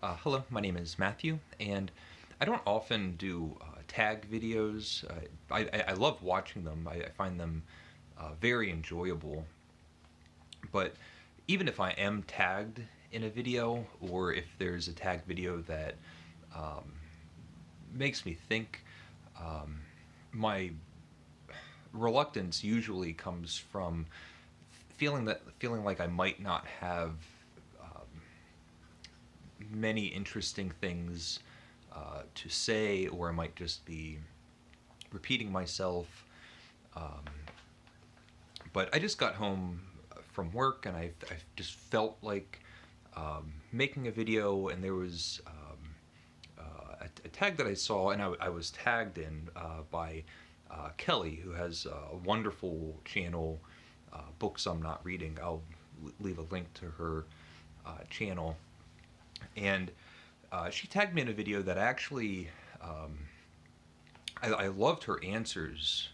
Hello, my name is Matthew, and I don't often do tag videos. I love watching them. I find them very enjoyable. But even if I am tagged in a video, or if there's a tag video that um, makes me think, um, my reluctance usually comes from feeling like I might not have many interesting things to say, or I might just be repeating myself. Um, but I just got home from work, and I just felt like making a video, and there was a tag that I saw, and I was tagged in by Kelly, who has a wonderful channel, Books I'm Not Reading. I'll leave a link to her channel. And she tagged me in a video that actually, um, I loved her answers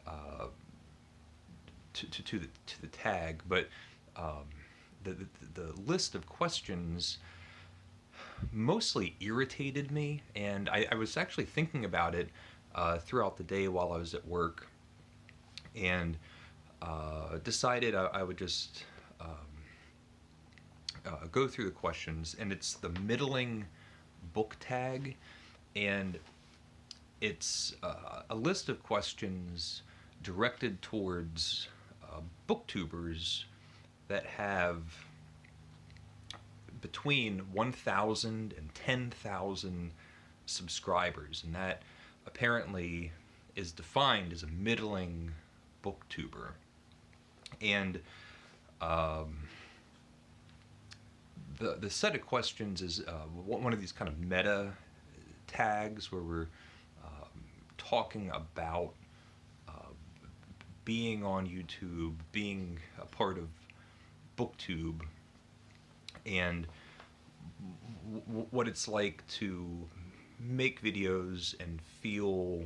uh, to the tag, but um, the list of questions mostly irritated me, and I was actually thinking about it throughout the day while I was at work, and decided I would just go through the questions. And it's the Middling Book Tag, and it's a list of questions directed towards booktubers that have between 1,000 and 10,000 subscribers, and that apparently is defined as a middling booktuber. And um, the set of questions is one of these kind of meta tags where we're talking about uh, being on YouTube, being a part of BookTube, and what it's like to make videos and feel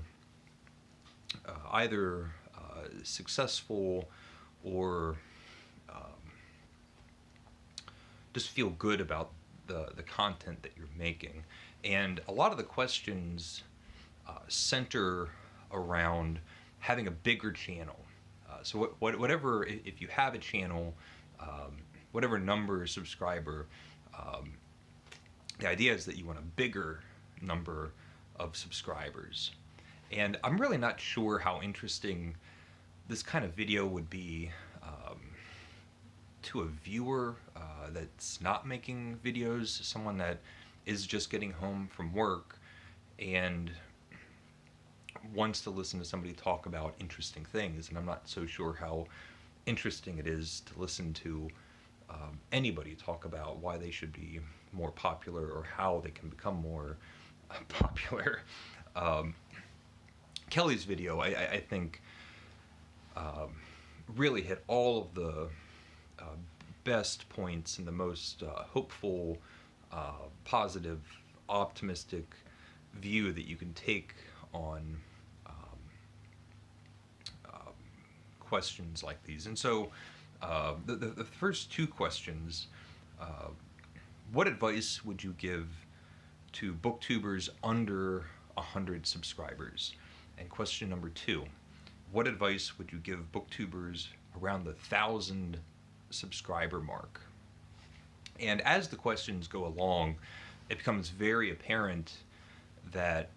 either successful or just feel good about the content that you're making. And a lot of the questions center around having a bigger channel. Whatever, if you have a channel, whatever number of subscriber, um, the idea is that you want a bigger number of subscribers. And I'm really not sure how interesting this kind of video would be to a viewer that's not making videos, someone that is just getting home from work and wants to listen to somebody talk about interesting things. And I'm not so sure how interesting it is to listen to anybody talk about why they should be more popular or how they can become more popular. Um, Kelly's video, I think, really hit all of the uh, best points and the most hopeful, positive, optimistic view that you can take on questions like these. And so the first two questions, uh, what advice would you give to booktubers under 100 subscribers? And question number two, what advice would you give booktubers around the 1,000 subscriber mark? And as the questions go along, it becomes very apparent that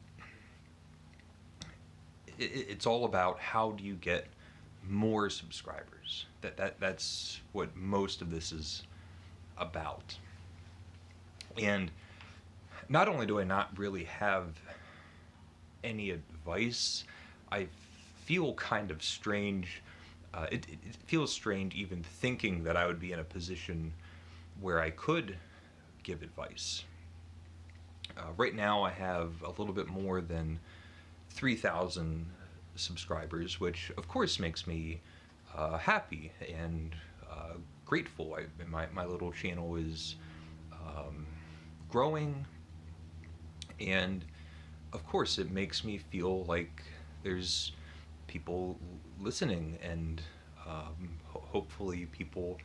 it's all about how do you get more subscribers. That's what most of this is about. And not only do I not really have any advice, I feel kind of strange. It feels strange even thinking that I would be in a position where I could give advice. Right now, I have a little bit more than 3,000 subscribers, which of course makes me happy and grateful. My little channel is growing, and of course it makes me feel like there's people listening, and hopefully people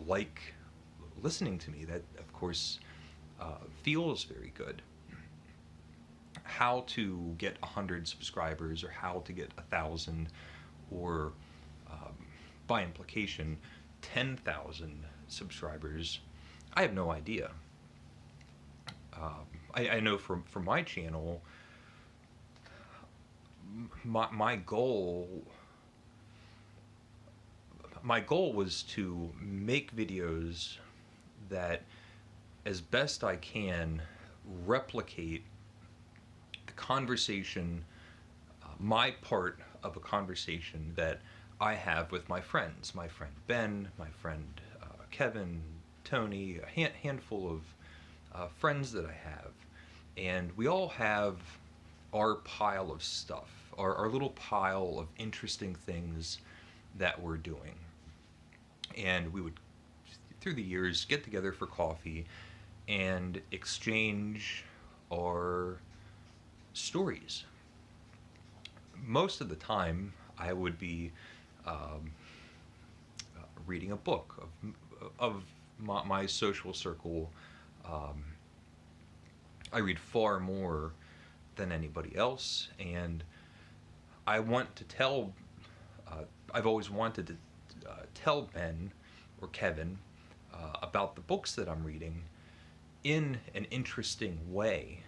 like listening to me. That of course feels very good. How to get 100 subscribers, or how to get 1,000, or um, by implication 10,000 subscribers, I have no idea. I know from my channel, my goal was to make videos that, as best I can, replicate the conversation, my part of a conversation that I have with my friends, my friend Ben, my friend Kevin, Tony, a handful of friends that I have. And we all have our pile of stuff, our little pile of interesting things that we're doing. And we would, through the years, get together for coffee and exchange our stories. Most of the time, I would be reading a book of my social circle. Um, I read far more than anybody else, and I want to tell. I've always wanted to tell Ben or Kevin about the books that I'm reading in an interesting way,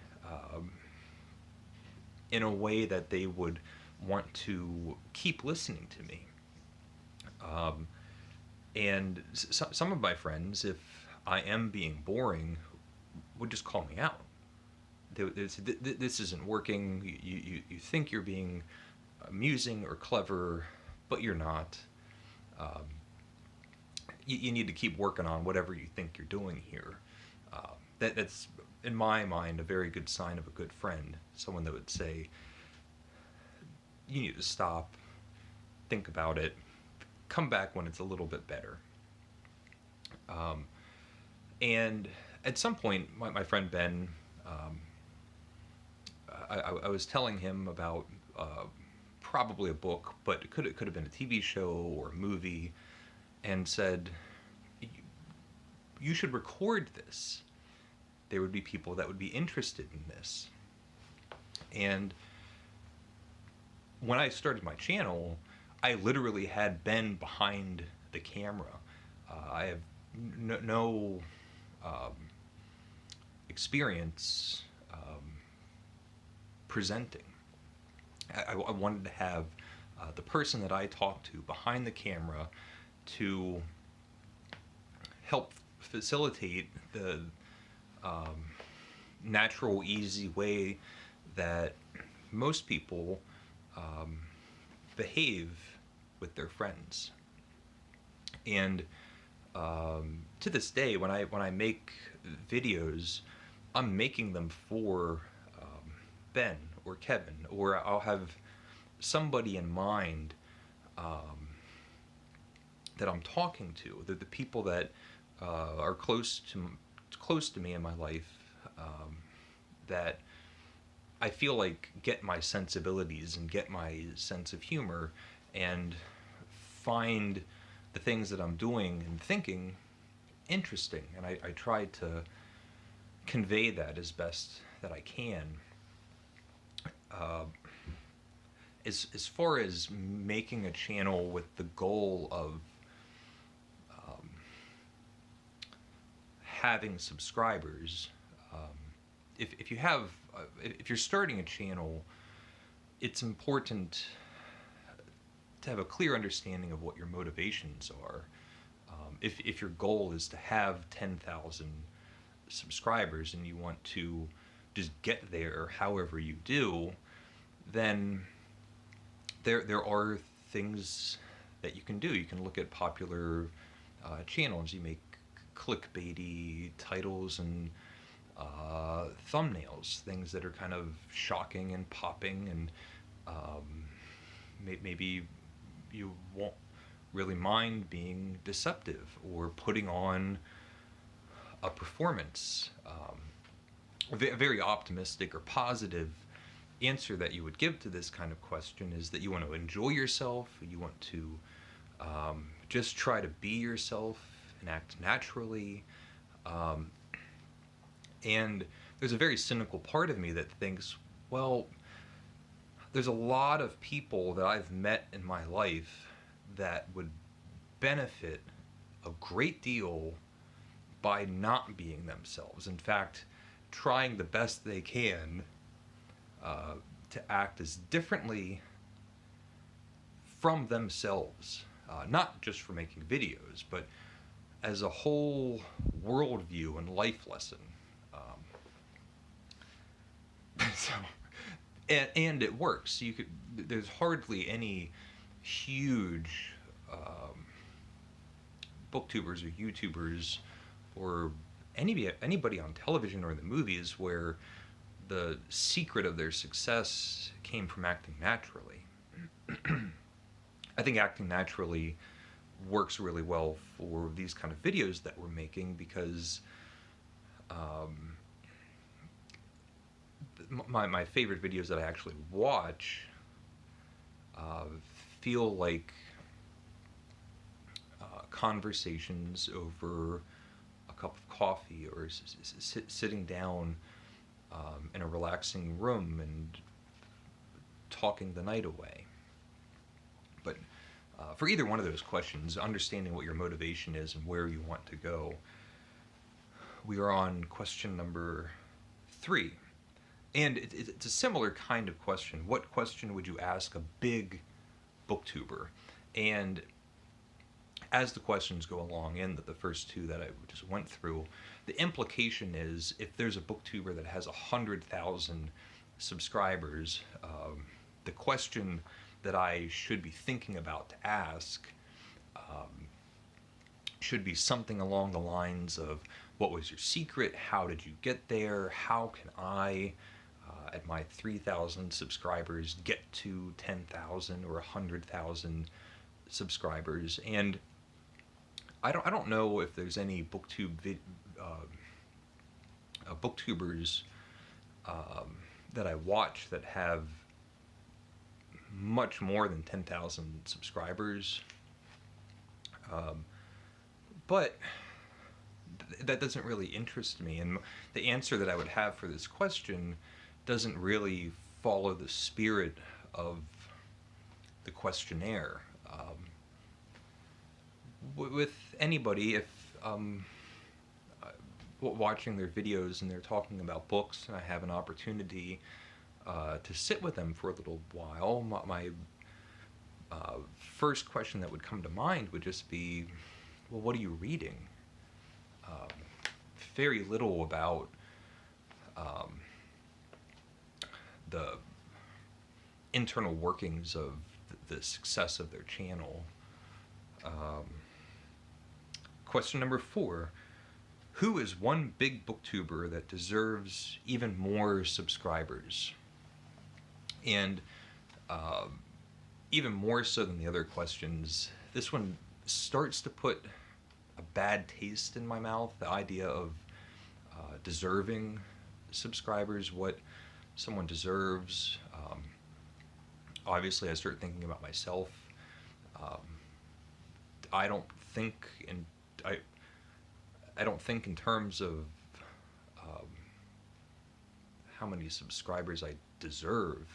in a way that they would want to keep listening to me. And some of my friends, if I am being boring, would just call me out. They would say, "This isn't working. You think you're being amusing or clever, but you're not. Um, you need to keep working on whatever you think you're doing here." That's, in my mind, a very good sign of a good friend. Someone that would say, "You need to stop, think about it, come back when it's a little bit better." Um, and at some point, my friend Ben, I was telling him about probably a book, but it could have been a TV show or a movie, and said, "You should record this. There would be people that would be interested in this." And when I started my channel, I literally had Ben behind the camera. I have no experience presenting. I wanted to have the person that I talk to behind the camera to help facilitate the natural, easy way that most people behave with their friends. And to this day, when I make videos, I'm making them for Ben or Kevin, or I'll have somebody in mind that I'm talking to. The people that are close to me in my life, that I feel like get my sensibilities and get my sense of humor, and find the things that I'm doing and thinking interesting. And I try to convey that as best that I can. As far as making a channel with the goal of having subscribers, if you have, if you're starting a channel, it's important to have a clear understanding of what your motivations are. If your goal is to have 10,000 subscribers and you want to just get there however you do, then there are things that you can do. You can look at popular channels. You make clickbaity titles and thumbnails, things that are kind of shocking and popping, and maybe you won't really mind being deceptive or putting on a performance. A very optimistic or positive answer that you would give to this kind of question is that you want to enjoy yourself, you want to just try to be yourself and act naturally. And there's a very cynical part of me that thinks, well, there's a lot of people that I've met in my life that would benefit a great deal by not being themselves. In fact, trying the best they can to act as differently from themselves, not just for making videos, but as a whole worldview and life lesson. So, and it works. There's hardly any huge booktubers or YouTubers or anybody on television or in the movies where the secret of their success came from acting naturally. I think acting naturally works really well for these kind of videos that we're making because my favorite videos that I actually watch feel like conversations over a cup of coffee or sitting down in a relaxing room and talking the night away. But for either one of those questions, understanding what your motivation is and where you want to go, we are on question number 3. And it's a similar kind of question. What question would you ask a big booktuber? And as the questions go along, and the first 2 that I just went through, the implication is if there's a booktuber that has 100,000 subscribers, the question that I should be thinking about to ask should be something along the lines of, what was your secret? How did you get there? How can I, at my 3,000 subscribers, get to 10,000 or 100,000 subscribers? And I don't know if there's any booktubers that I watch that have much more than 10,000 subscribers, but that doesn't really interest me, and the answer that I would have for this question doesn't really follow the spirit of the questionnaire. With anybody, if watching their videos and they're talking about books and I have an opportunity to sit with them for a little while, my first question that would come to mind would just be, well, what are you reading? Very little about the internal workings of the success of their channel. Question number 4. Who is one big booktuber that deserves even more subscribers? And even more so than the other questions, this one starts to put a bad taste in my mouth, the idea of deserving subscribers, what someone deserves. Obviously, I start thinking about myself. I don't think in terms of how many subscribers I deserve.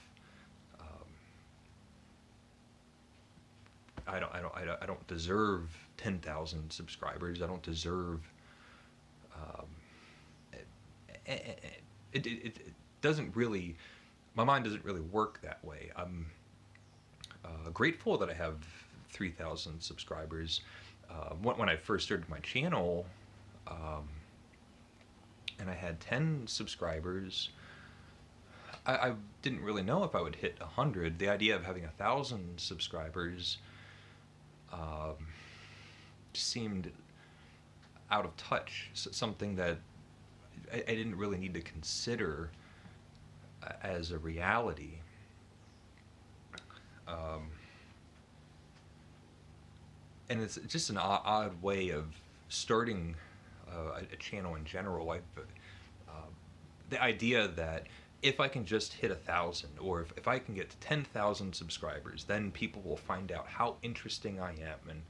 I don't deserve 10,000 subscribers. I don't deserve. It doesn't really. My mind doesn't really work that way. I'm grateful that I have 3,000 subscribers. When I first started my channel, and I had 10 subscribers, I didn't really know if I would hit 100. The idea of having 1,000 subscribers seemed out of touch, something that I didn't really need to consider as a reality. And it's just an odd way of starting a channel in general. The idea that if I can just hit 1,000, or if I can get to 10,000 subscribers, then people will find out how interesting I am, and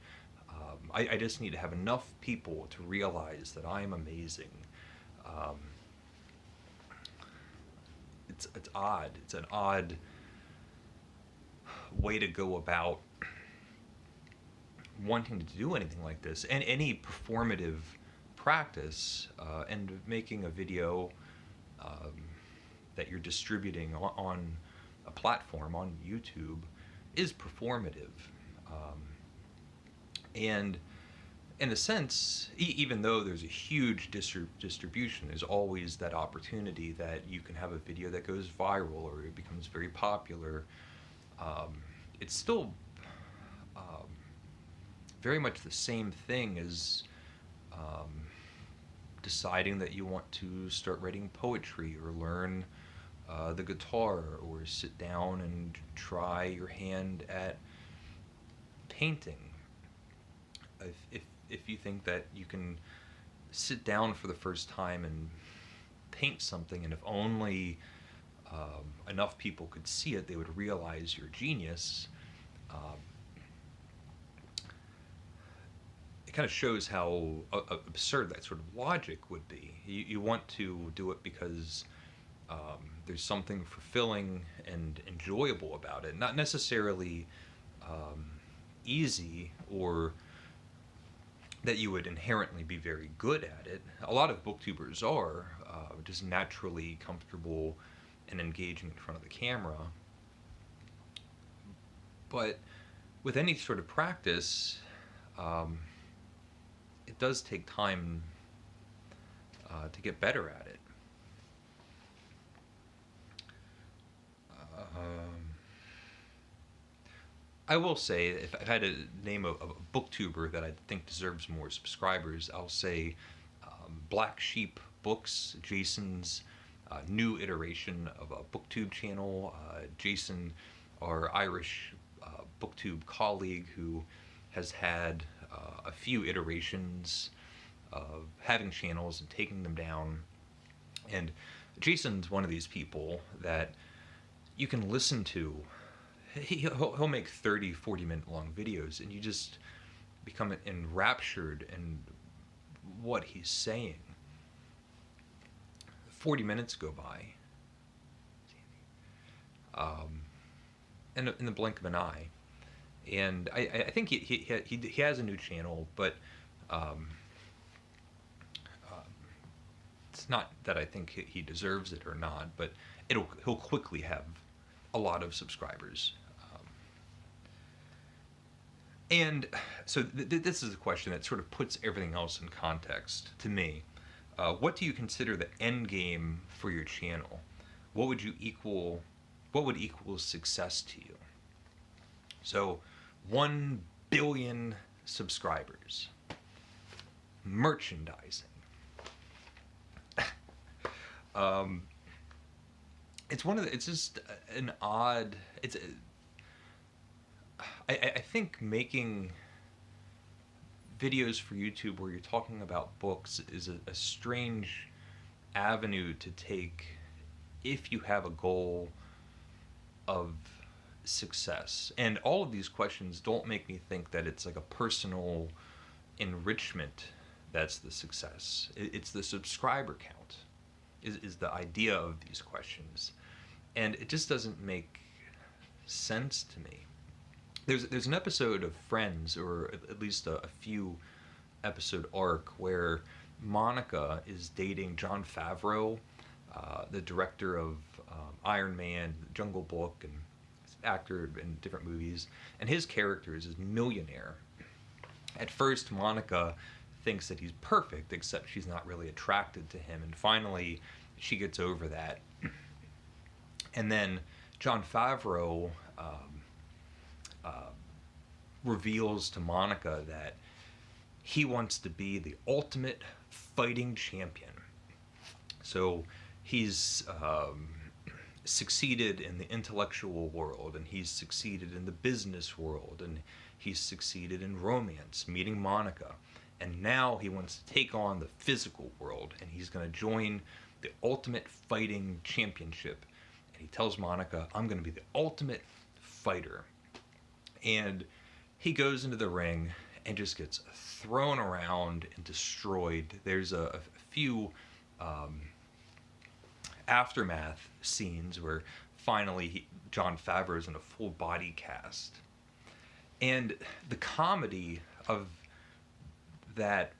I just need to have enough people to realize that I am amazing. it's odd. It's an odd way to go about wanting to do anything like this, and any performative practice, and making a video that you're distributing on a platform on YouTube is performative. And in a sense, even though there's a huge distribution, there's always that opportunity that you can have a video that goes viral or it becomes very popular. It's still very much the same thing as deciding that you want to start writing poetry or learn the guitar or sit down and try your hand at painting. If you think that you can sit down for the first time and paint something, and if only enough people could see it, they would realize your genius. It kind of shows how absurd that sort of logic would be. You want to do it because there's something fulfilling and enjoyable about it, not necessarily easy or that you would inherently be very good at it. A lot of booktubers are just naturally comfortable and engaging in front of the camera. But with any sort of practice, it does take time to get better at it. I will say, if I had to name a booktuber that I think deserves more subscribers, I'll say Black Sheep Books, Jason's new iteration of a booktube channel. Jason, our Irish booktube colleague who has had a few iterations of having channels and taking them down. And Jason's one of these people that you can listen to. He'll make 30, 40-minute long videos, and you just become enraptured in what he's saying. 40 minutes go by in the blink of an eye. And I think he has a new channel, but it's not that I think he deserves it or not, but he'll quickly have a lot of subscribers. And so this is a question that sort of puts everything else in context to me. What do you consider the end game for your channel? What would equal success to you? So 1 billion subscribers, merchandising. It's just an odd, I think making videos for YouTube where you're talking about books is a strange avenue to take if you have a goal of success. And all of these questions don't make me think that it's like a personal enrichment that's the success. It's the subscriber count is the idea of these questions. And it just doesn't make sense to me. There's an episode of Friends, or at least a few episode arc, where Monica is dating Jon Favreau, the director of Iron Man, Jungle Book, and actor in different movies. And his character is this millionaire. At first, Monica thinks that he's perfect, except she's not really attracted to him. And finally, she gets over that. And then Jon Favreau reveals to Monica that he wants to be the ultimate fighting champion. So he's succeeded in the intellectual world, and he's succeeded in the business world, and he's succeeded in romance, meeting Monica. And now he wants to take on the physical world, and he's going to join the ultimate fighting championship. And he tells Monica, I'm going to be the ultimate fighter. And he goes into the ring and just gets thrown around and destroyed. There's a few aftermath scenes where finally Jon Favreau's in a full body cast. And the comedy of that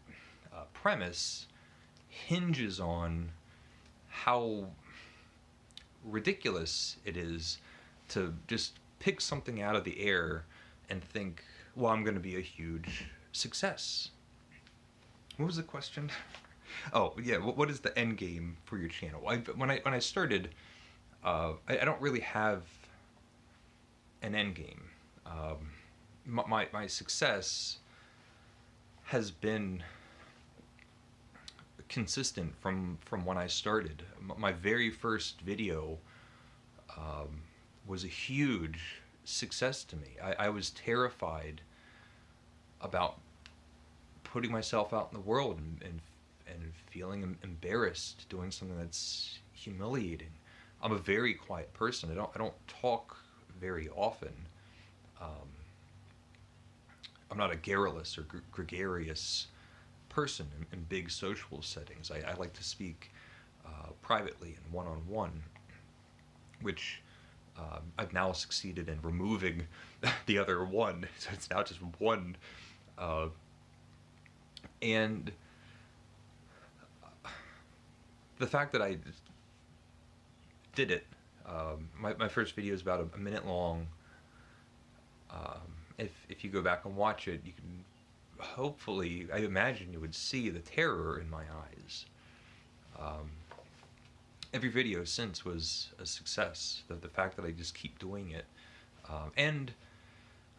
premise hinges on how ridiculous it is to just pick something out of the air and think, well, I'm going to be a huge success. What was the question? Oh, yeah, what is the end game for your channel? When I started, I don't really have an end game. My success has been consistent from when I started. My very first video was a huge success to me. I was terrified about putting myself out in the world and feeling embarrassed doing something that's humiliating. I'm a very quiet person. I don't talk very often. I'm not a garrulous or gregarious person in big social settings. I like to speak privately and one-on-one, which I've now succeeded in removing the other one, so it's now just one. And the fact that I did it, my first video is about a minute long. If you go back and watch it, you can hopefully, I imagine you would see the terror in my eyes. Every video since was a success. The fact that I just keep doing it. And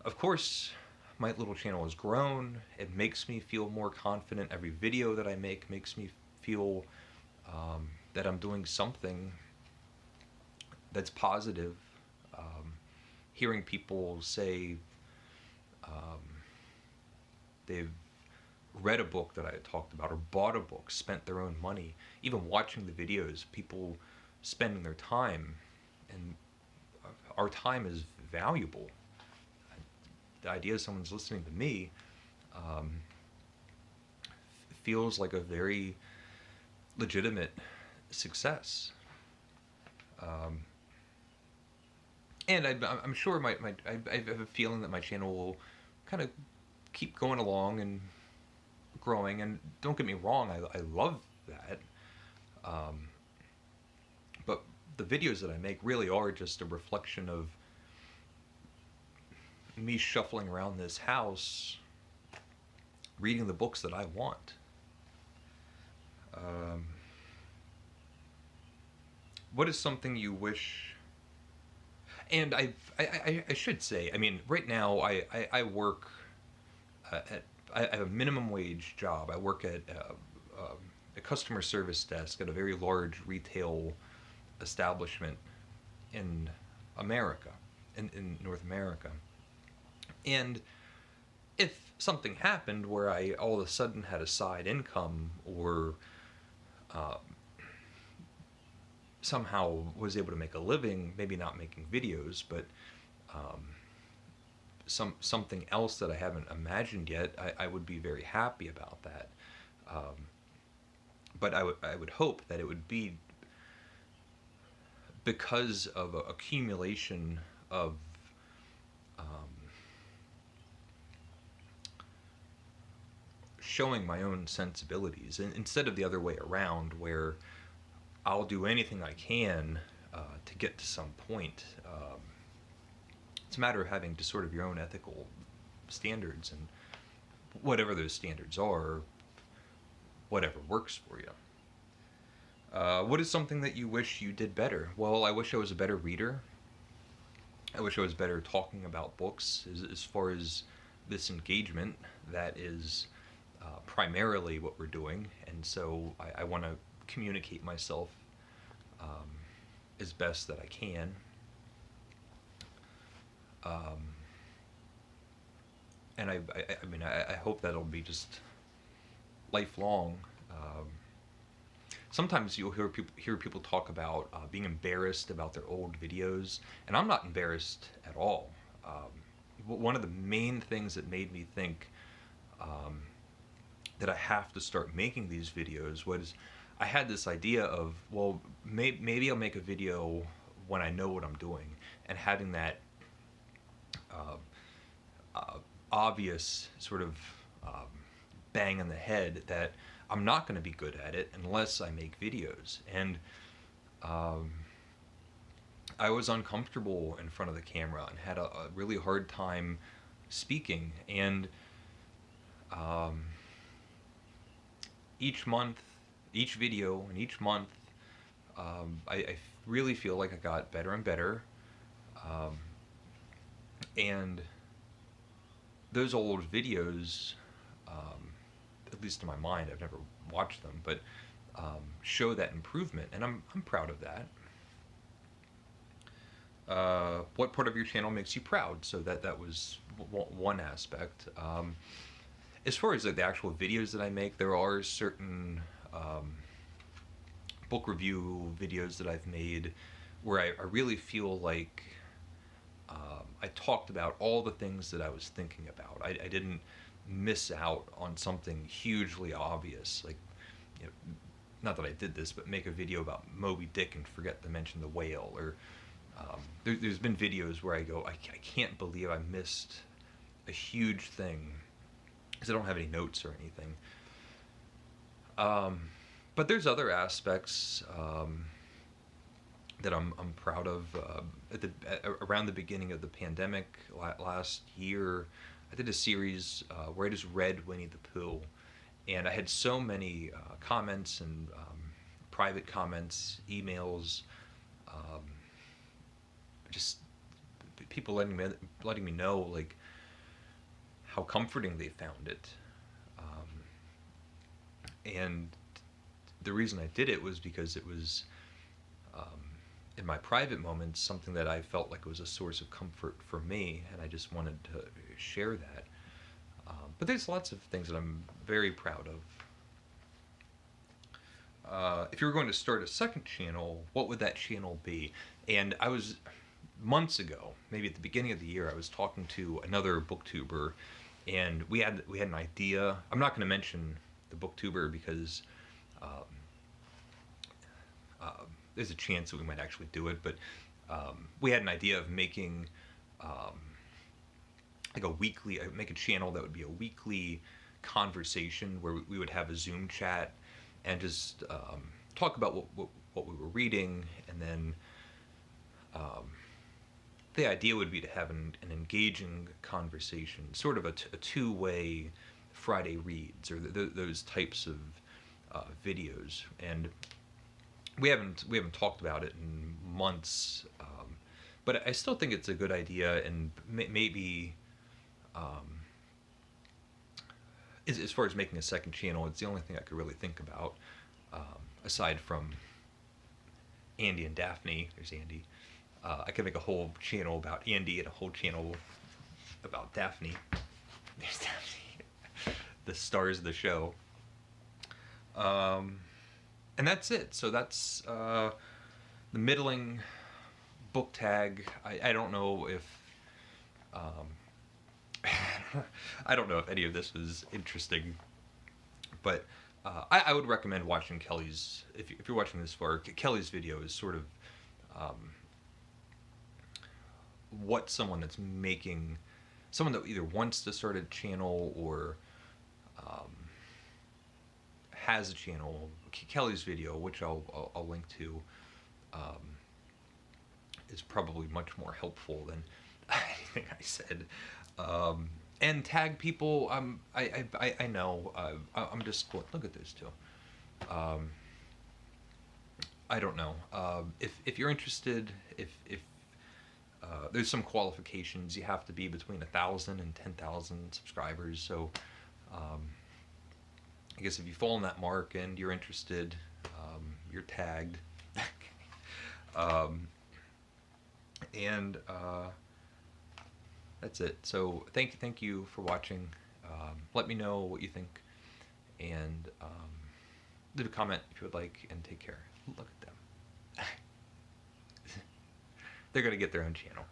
of course, my little channel has grown. It makes me feel more confident. Every video that I make makes me feel that I'm doing something that's positive. Hearing people say they've read a book that I had talked about, or bought a book, spent their own money, even watching the videos, people spending their time, and our time is valuable. The idea of someone's listening to me feels like a very legitimate success. And I'm sure I have a feeling that my channel will kind of keep going along and growing. And don't get me wrong, I love that. But the videos that I make really are just a reflection of me shuffling around this house, reading the books that I want. What is something you wish... And I should say, I mean, right now I work I have a minimum wage job. I work at a customer service desk at a very large retail establishment in America, in North America. And if something happened where I all of a sudden had a side income, or somehow was able to make a living, maybe not making videos, but something else that I haven't imagined yet, I would be very happy about that. But I would hope that it would be because of a accumulation of showing my own sensibilities, and instead of the other way around, where I'll do anything I can to get to some point. It's a matter of having just sort of your own ethical standards, and whatever those standards are, whatever works for you. What is something that you wish you did better? Well, I wish I was a better reader. I wish I was better talking about books. As far as this engagement, that is primarily what we're doing, and so I want to communicate myself as best that I can. And I mean, I hope that'll be just lifelong. Sometimes you'll hear people talk about being embarrassed about their old videos, and I'm not embarrassed at all. One of the main things that made me think that I have to start making these videos was I had this idea of, well, maybe I'll make a video when I know what I'm doing, and having that uh, uh, obvious sort of bang on the head that I'm not going to be good at it unless I make videos. And um, I was uncomfortable in front of the camera and had a really hard time speaking. And um, each month, each video, and each month, I really feel like I got better and better. Um, and those old videos, at least in my mind, I've never watched them, but show that improvement, and I'm proud of that. What part of your channel makes you proud? So that was one aspect. As far as like the actual videos that I make, there are certain book review videos that I've made where I really feel like I talked about all the things that I was thinking about. I didn't miss out on something hugely obvious, like, you know, not that I did this, but make a video about Moby Dick and forget to mention the whale. Or there's been videos where I go, I can't believe I missed a huge thing because I don't have any notes or anything. But there's other aspects that I'm proud of. Around the beginning of the pandemic last year, I did a series where I just read Winnie the Pooh, and I had so many comments and private comments, emails, just people letting me know like how comforting they found it. And the reason I did it was because it was in my private moments something that I felt like was a source of comfort for me, and I just wanted to share that. But there's lots of things that I'm very proud of. If you were going to start a second channel, what would that channel be? And I was, months ago, maybe at the beginning of the year, I was talking to another booktuber, and we had an idea. I'm not going to mention the booktuber because there's a chance that we might actually do it, but we had an idea of making like make a channel that would be a weekly conversation where we would have a Zoom chat and just talk about what we were reading, and then the idea would be to have an engaging conversation, sort of a two-way Friday reads, or those types of videos. And we haven't talked about it in months, but I still think it's a good idea, and maybe as far as making a second channel, it's the only thing I could really think about, aside from Andy and Daphne. There's Andy. I could make a whole channel about Andy and a whole channel about Daphne. There's Daphne. The stars of the show. And that's it. So that's the Middling Book Tag. I don't know if I don't know if any of this was interesting, but I would recommend watching Kelly's. If you're watching this far, Kelly's video is sort of what someone that either wants to start a channel or has a channel. Kelly's video, which I'll link to, is probably much more helpful than anything I said. And tag people. I know. I'm just going, look at this too. I don't know. If you're interested, if there's some qualifications, you have to be between 1,000 and 10,000 subscribers. So I guess if you fall on that mark and you're interested, you're tagged. And that's it. So thank you for watching. Let me know what you think, and leave a comment if you would like, and take care. Look at them. They're gonna get their own channel.